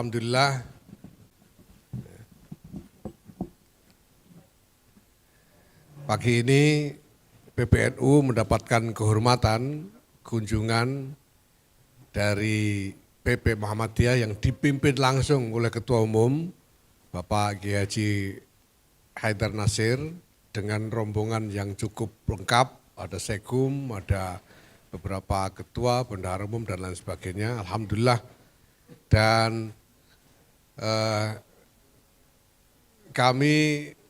Alhamdulillah pagi ini PBNU mendapatkan kehormatan kunjungan dari PP Muhammadiyah yang dipimpin langsung oleh Ketua Umum Bapak Kiai Haji Haidar Nasir dengan rombongan yang cukup lengkap, ada Sekum, ada beberapa ketua, bendahara umum dan lain sebagainya. Alhamdulillah. Dan kami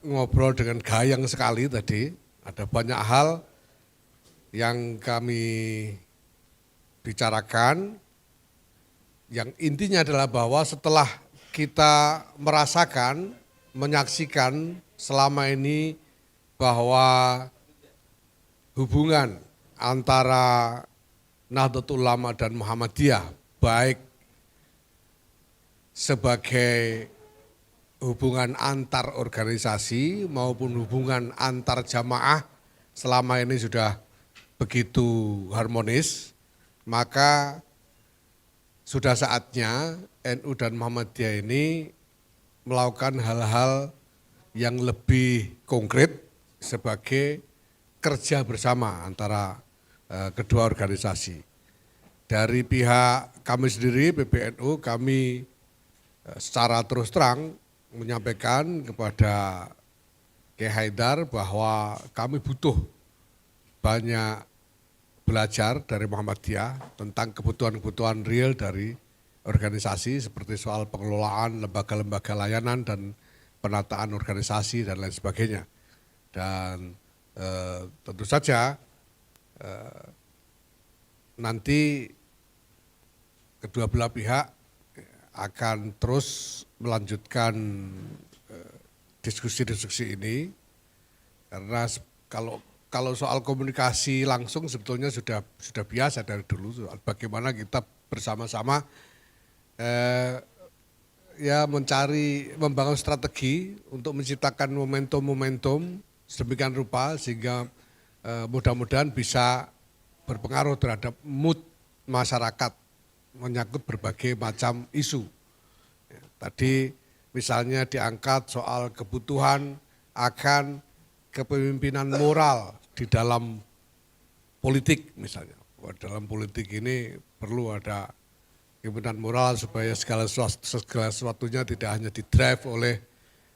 ngobrol dengan gayang sekali tadi, ada banyak hal yang kami bicarakan, yang intinya adalah bahwa setelah kita merasakan, menyaksikan selama ini bahwa hubungan antara Nahdlatul Ulama dan Muhammadiyah, baik sebagai hubungan antar organisasi maupun hubungan antar jamaah selama ini sudah begitu harmonis, maka sudah saatnya NU dan Muhammadiyah ini melakukan hal-hal yang lebih konkret sebagai kerja bersama antara kedua organisasi. Dari pihak kami sendiri, PBNU, kami secara terus terang menyampaikan kepada Kiai Haidar bahwa kami butuh banyak belajar dari Muhammadiyah tentang kebutuhan-kebutuhan real dari organisasi seperti soal pengelolaan lembaga-lembaga layanan dan penataan organisasi dan lain sebagainya. Dan tentu saja nanti kedua belah pihak akan terus melanjutkan diskusi-diskusi ini, karena kalau soal komunikasi langsung sebetulnya sudah biasa dari dulu, bagaimana kita bersama-sama membangun strategi untuk menciptakan momentum-momentum sedemikian rupa sehingga mudah-mudahan bisa berpengaruh terhadap mood masyarakat menyangkut berbagai macam isu. Tadi misalnya diangkat soal kebutuhan akan kepemimpinan moral di dalam politik misalnya. Dalam politik ini perlu ada kepemimpinan moral supaya segala sesuatunya tidak hanya didrive oleh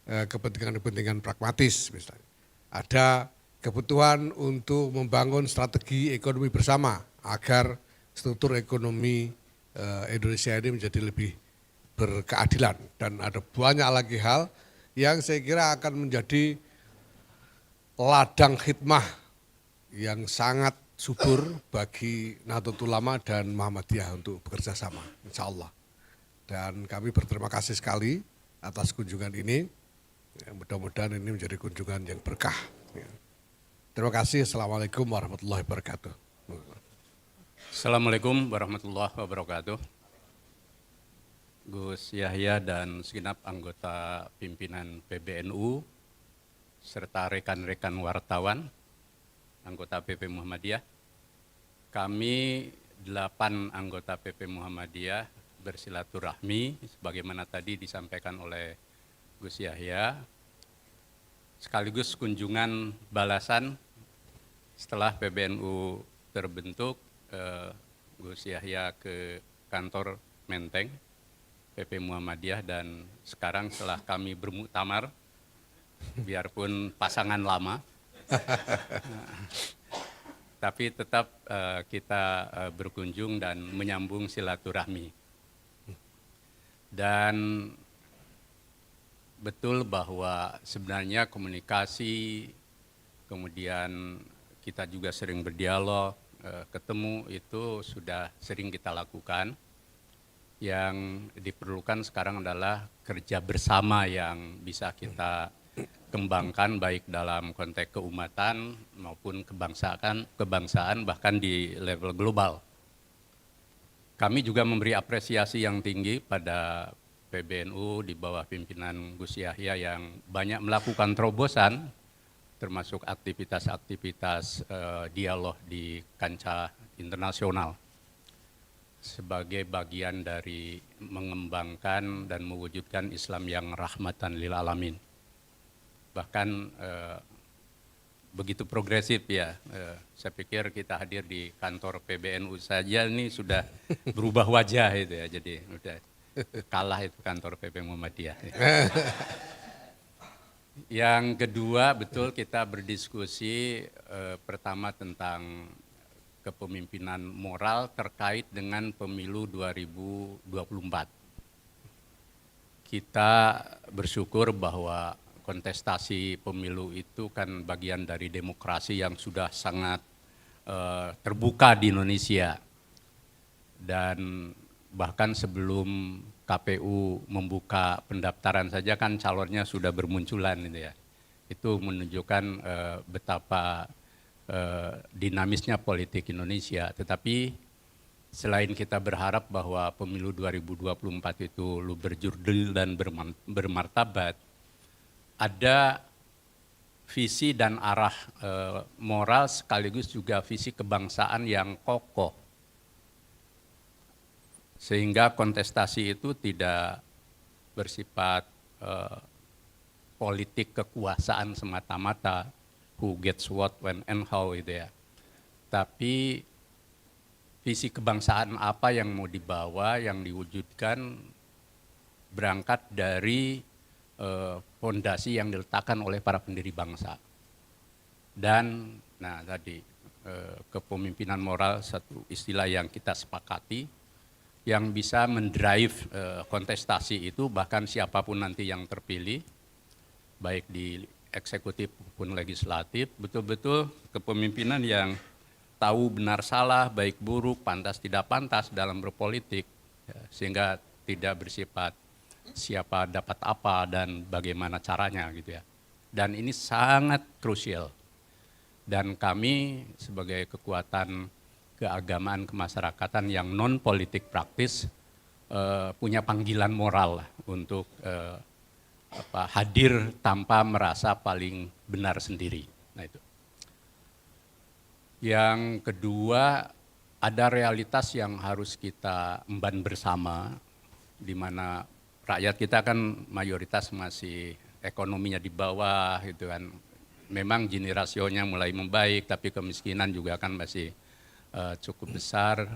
kepentingan-kepentingan pragmatis misalnya. Ada kebutuhan untuk membangun strategi ekonomi bersama agar struktur ekonomi Indonesia ini menjadi lebih berkeadilan, dan ada banyak lagi hal yang saya kira akan menjadi ladang khidmah yang sangat subur bagi Nahdlatul Ulama dan Muhammadiyah untuk bekerja sama, insya Allah. Dan kami berterima kasih sekali atas kunjungan ini, mudah-mudahan ini menjadi kunjungan yang berkah. Terima kasih, Assalamualaikum warahmatullahi wabarakatuh. Assalamualaikum warahmatullahi wabarakatuh. Gus Yahya dan segenap anggota pimpinan PBNU serta rekan-rekan wartawan, anggota PP Muhammadiyah. Kami 8 anggota PP Muhammadiyah bersilaturahmi sebagaimana tadi disampaikan oleh Gus Yahya, sekaligus kunjungan balasan setelah PBNU terbentuk. Gus Yahya ke kantor Menteng PP Muhammadiyah, dan sekarang setelah kami bermuktamar, biarpun pasangan lama, tapi tetap kita berkunjung dan menyambung silaturahmi. Dan betul bahwa sebenarnya komunikasi, kemudian kita juga sering berdialog, ketemu itu sudah sering kita lakukan. Yang diperlukan sekarang adalah kerja bersama yang bisa kita kembangkan baik dalam konteks keumatan maupun kebangsaan bahkan di level global. Kami juga memberi apresiasi yang tinggi pada PBNU di bawah pimpinan Gus Yahya yang banyak melakukan terobosan termasuk aktivitas-aktivitas dialog di kancah internasional. sebagai bagian dari mengembangkan dan mewujudkan Islam yang rahmatan lil alamin. Bahkan begitu progresif ya, saya pikir kita hadir di kantor PBNU saja ini sudah berubah wajah itu ya, jadi udah kalah itu kantor PP Muhammadiyah. Yang kedua, betul kita berdiskusi pertama tentang kepemimpinan moral terkait dengan pemilu 2024. Kita bersyukur bahwa kontestasi pemilu itu kan bagian dari demokrasi yang sudah sangat terbuka di Indonesia. Dan bahkan sebelum KPU membuka pendaftaran saja kan calonnya sudah bermunculan gitu ya. Itu menunjukkan betapa dinamisnya politik Indonesia. Tetapi selain kita berharap bahwa pemilu 2024 itu berjurdil dan bermartabat, ada visi dan arah moral sekaligus juga visi kebangsaan yang kokoh. Sehingga kontestasi itu tidak bersifat politik kekuasaan semata-mata, who gets what, when, and how gitu ya. Tapi visi kebangsaan apa yang mau dibawa, yang diwujudkan berangkat dari fondasi yang diletakkan oleh para pendiri bangsa. Dan nah tadi kepemimpinan moral satu istilah yang kita sepakati, yang bisa mendrive kontestasi itu, bahkan siapapun nanti yang terpilih, baik di eksekutif maupun legislatif, betul-betul kepemimpinan yang tahu benar salah, baik buruk, pantas tidak pantas dalam berpolitik, ya, sehingga tidak bersifat siapa dapat apa dan bagaimana caranya gitu ya. Dan ini sangat krusial. Dan kami sebagai kekuatan keagamaan kemasyarakatan yang non politik praktis punya panggilan moral lah untuk hadir tanpa merasa paling benar sendiri. Nah itu. Yang kedua, ada realitas yang harus kita emban bersama, di mana rakyat kita kan mayoritas masih ekonominya di bawah gitu kan. Memang Gini rasionya mulai membaik, tapi kemiskinan juga kan masih cukup besar,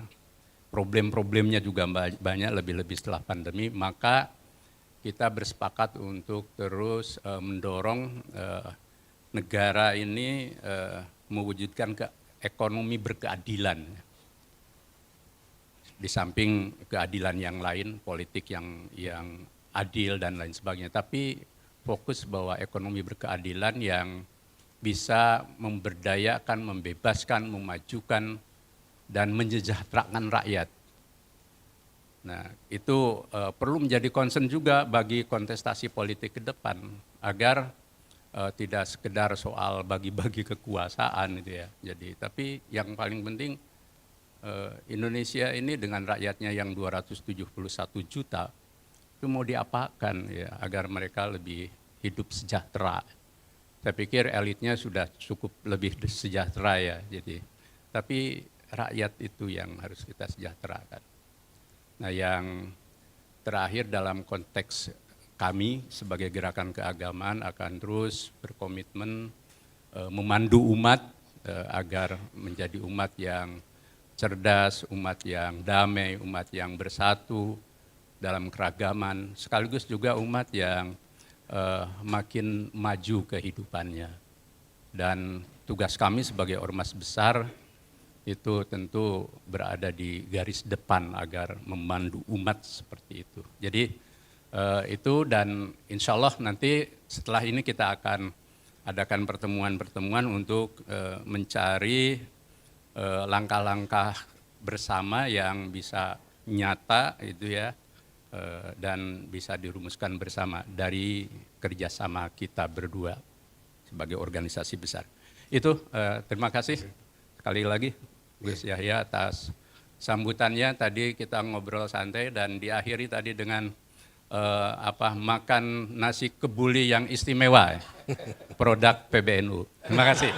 problem-problemnya juga banyak, lebih-lebih setelah pandemi. Maka kita bersepakat untuk terus mendorong negara ini mewujudkan ekonomi berkeadilan. Di samping keadilan yang lain, politik yang adil dan lain sebagainya. Tapi fokus bahwa ekonomi berkeadilan yang bisa memberdayakan, membebaskan, memajukan, dan mensejahterakan rakyat. Nah, itu perlu menjadi concern juga bagi kontestasi politik ke depan, agar tidak sekedar soal bagi-bagi kekuasaan gitu ya. Jadi, tapi yang paling penting Indonesia ini dengan rakyatnya yang 271 juta itu mau diapakan ya, agar mereka lebih hidup sejahtera. Saya pikir elitnya sudah cukup lebih sejahtera ya. Jadi, tapi rakyat itu yang harus kita sejahterakan. Nah, yang terakhir dalam konteks kami sebagai gerakan keagamaan akan terus berkomitmen memandu umat agar menjadi umat yang cerdas, umat yang damai, umat yang bersatu dalam keragaman, sekaligus juga umat yang makin maju kehidupannya. Dan tugas kami sebagai ormas besar itu tentu berada di garis depan agar memandu umat seperti itu. Jadi itu, dan insya Allah nanti setelah ini kita akan adakan pertemuan-pertemuan untuk mencari langkah-langkah bersama yang bisa nyata itu ya, dan bisa dirumuskan bersama dari kerjasama kita berdua sebagai organisasi besar. Itu terima kasih sekali lagi Gus Yahya atas sambutannya. Tadi kita ngobrol santai dan diakhiri tadi dengan makan nasi kebuli yang istimewa, produk PBNU. Terima kasih.